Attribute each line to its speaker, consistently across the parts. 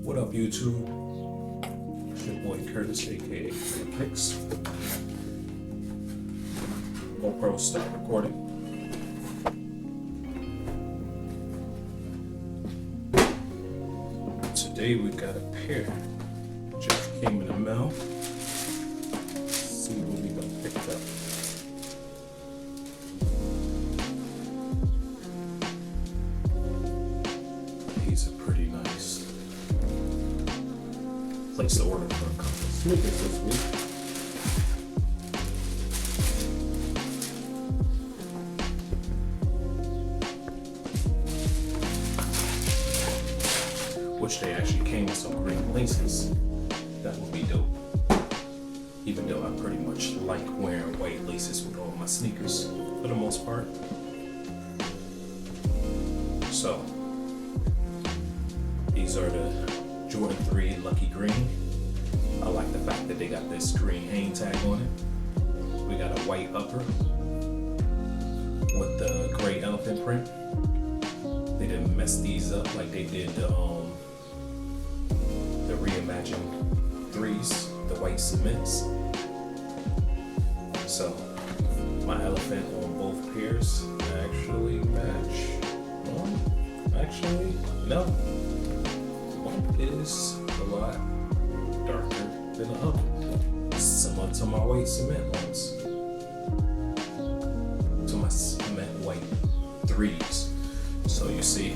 Speaker 1: What up, YouTube? It's your boy Curtis, aka Pix. GoPro, start recording. Today we got a pair. Just came in the mail. Let's see what we got picked up. These are pretty nice. Placed the order for a couple of sneakers this week. Which they actually came with some green laces. That would be dope. Even though I pretty much like wearing white laces with all my sneakers for the most part. So these are the Jordan 3 LuckyGreen. I like the fact that they got this green hang tag on it. We got a white upper with the gray elephant print. They didn't mess these up like they did the reimagined 3s, the white cements. So my elephant on both pairs actually match. Well, actually, no. One is a lot darker than the other. Similar to my white cement ones. To my cement white 3s. So you see,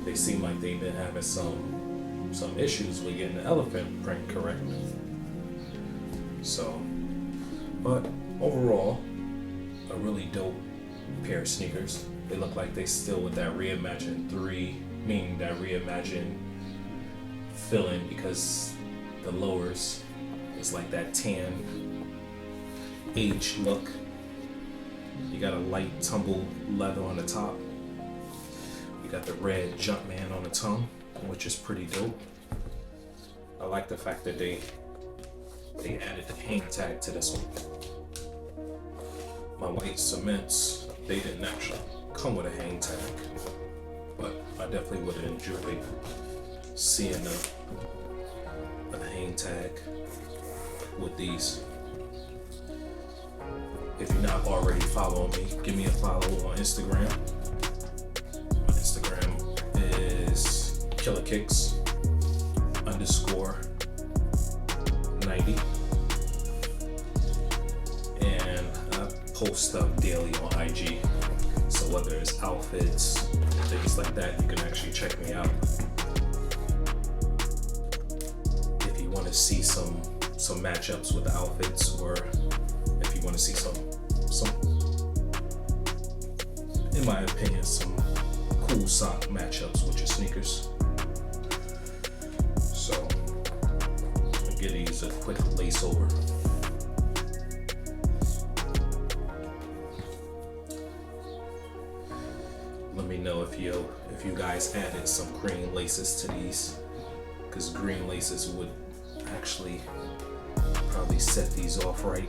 Speaker 1: they seem like they've been having some issues with getting the elephant print correct. So, but overall, a really dope pair of sneakers. They look like they still with that reimagined 3, meaning that reimagined feeling, because the lowers is like that tan age look. You got a light tumbled leather on the top. You got the red Jumpman on the tongue, which is pretty dope. I like the fact that they added the hang tag to this one. My white cements, they didn't actually come with a hang tag, but I definitely would have enjoyed seeing a hang tag with these. If you're not already following me, give me a follow on Instagram. My Instagram is killerkicks_90, and I post up daily on IG. So whether it's outfits, things like that, you can actually check me out. If you want to see some matchups with the outfits, or if you want to see some, in my opinion, some cool sock matchups with your sneakers. So I'll give these a quick lace over. Let me know if you guys added some green laces to these, because green laces would actually probably set these off right.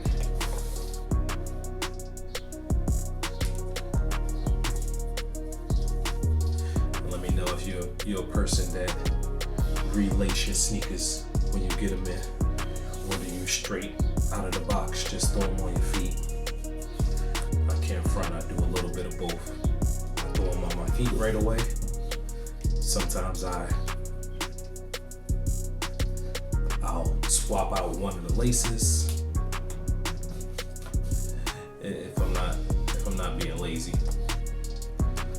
Speaker 1: And let me know if you're a person that relace your sneakers when you get them in, or do you straight out of the box just throw them on your feet? I can't front, I do a little bit of both. I throw them on my feet right away. Sometimes I'll swap out one of the laces if I'm not being lazy.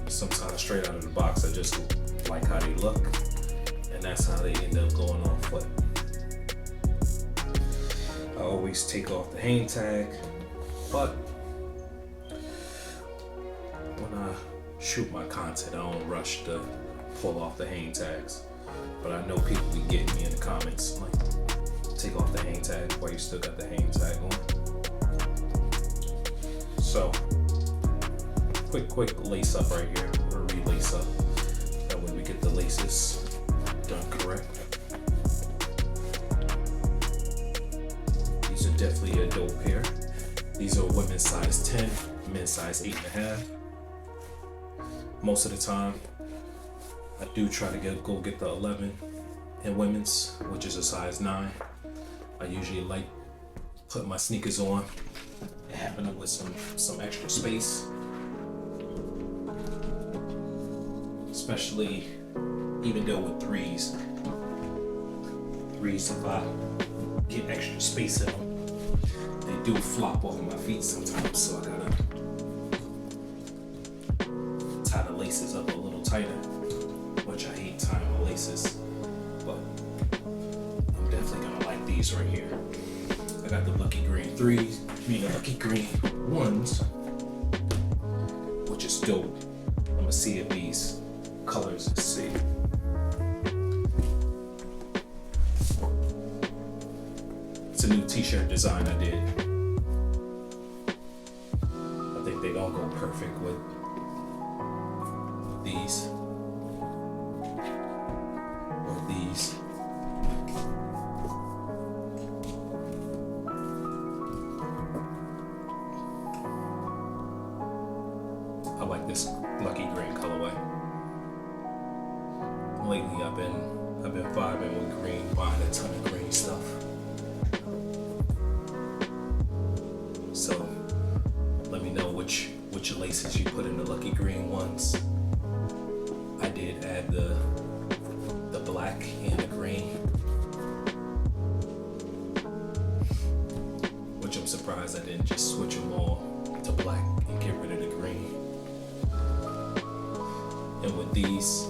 Speaker 1: Sometimes straight out of the box, I just like how they look, and that's how they end up going on foot. I always take off the hang tag, but when I shoot my content, I don't rush to pull off the hang tags. But I know people be getting me in the comments like, take off the hang tag while you still got the hang tag on. So quick lace up right here, or relace up. That way we get the laces done correct. These are definitely a dope pair. These are women's size 10, men's size 8.5. Most of the time, I do try to go get the 11, in women's, which is a size 9. I usually like putting my sneakers on and having them with some extra space, especially even though with threes, if I get extra space in them, they do flop off my feet sometimes, so I gotta tie the laces up a little tighter, which I hate tying my laces, but I'm definitely gonna like these right here. I got the LuckyGreen 3s, the LuckyGreen 1s, which is dope. I'm gonna see if these colors are safe. It's a new t-shirt design I did. I think they don't go perfect with these or these. I like this LuckyGreen colorway. Lately I've been vibing with green, buying a ton of green stuff. So let me know which laces you put in the LuckyGreen ones. I did add the black and the green, which I'm surprised I didn't just switch them all to black and get rid of the green. And with these,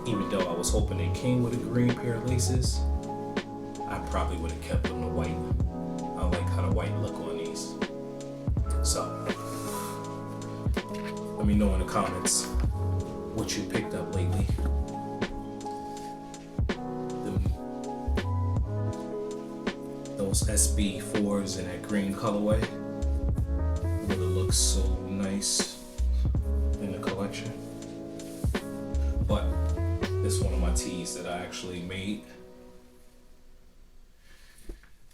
Speaker 1: even though I was hoping they came with a green pair of laces, I probably would have kept them the white. I like how the white look on these. So let me know in the comments what you picked up lately. Those SB4s in that green colorway really looks so nice in the collection. But this is one of my tees that I actually made.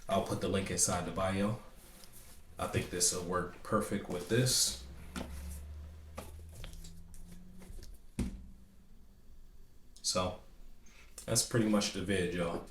Speaker 1: I'll put the link inside the bio. I think this will work perfect with this. So that's pretty much the vid, y'all.